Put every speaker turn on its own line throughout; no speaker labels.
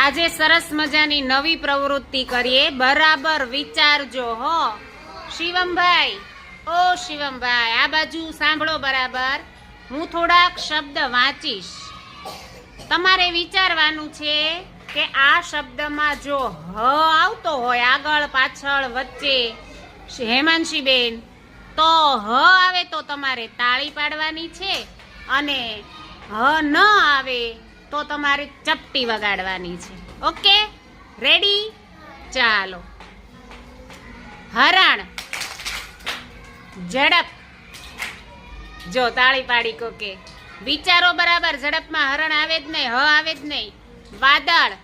આજે સરસ મજાની નવી પ્રવૃત્તિ કરીએ, બરાબર વિચારજો હો શિવમભાઈ. ઓ શિવમભાઈ, આ બાજુ સાંભળો બરાબર. હું થોડાક શબ્દ વાંચીશ, તમારે વિચારવાનું છે કે આ શબ્દમાં જો હ આવતો હોય આગળ પાછળ વચ્ચે, હેમાંશીબેન, તો હ આવે તો તમારે તાળી પાડવાની છે, અને હ ન આવે તો તમારે ચપટી વગાડવાની છે. Okay, ready? ચાલો. હરણ, ઝડપ. જો તાળી પાડી કોકે. વિચારો બરાબર, ઝડપમાં હરણ આવે જ નહીં, હ આવે જ નહીં. વાદળ,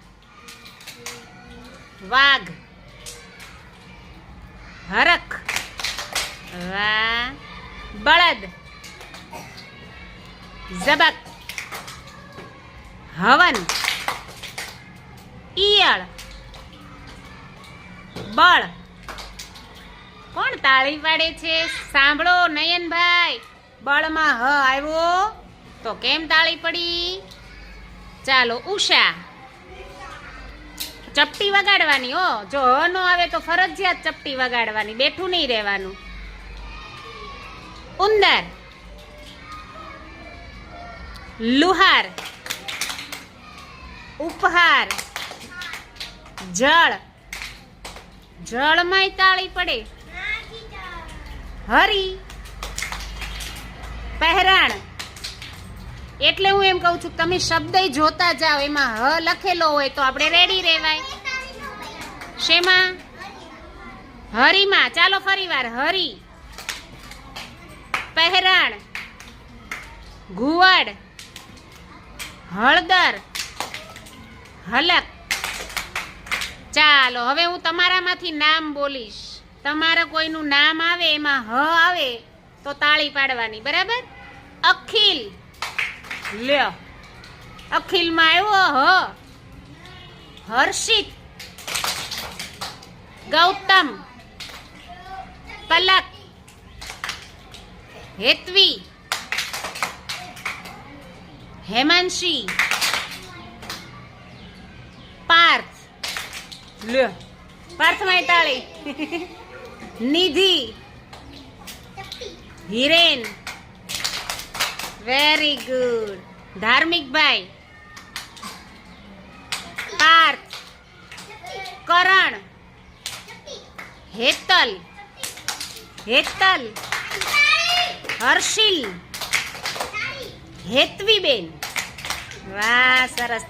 વાઘ, હરખ, વાહ, બળદ, ઝબક, હવન, ઈયળ, બળ. કોણ તાળી પાડે છે? સાંભળો નયનભાઈ, બળમાં હ આવ્યો તો કેમ તાળી પડી? ચાલો. ઉષા, ચપટી વગાડવાની હો. જો હ નો આવે તો ફરજિયાત ચપટી વગાડવાની, બેઠું નહીં રહેવાનું. ઉંદર, લુહાર, ઉપહાર, જળ. જળમાંય તાળી પડે. હરી, પહેરાણ. એટલે હું એમ કહું છું, તમે શબ્દ જોતા જાઓ, એમાં હ લખેલો હોય તો આપણે રેડી રહેવાય. શેમાં? હરીમાં. ચાલો ફરી વાર. હરી, પહેરાણ, ઘુવડ, હળદર, હલક. ચાલો, હવે હું તમારામાંથી નામ બોલીશ. તમારે કોઈનું નામ આવે એમાં હ આવે તો તાળી પાડવાની, બરાબર? અખિલ. લ્યો, અખિલમાં આવ્યો હ. હર્ષિત, ગૌતમ, પલક, હેતવી, હેમાંશી, પાર્થ. લ્યો, પાર્થમાં તાળી. નિધિ, હિરેન. Very good. ધાર્મિકભાઈ, પાર્થ, કરણ, હેતલ, હેતલ, હર્ષિલ, હેતવીબેન. વાહ, સરસ.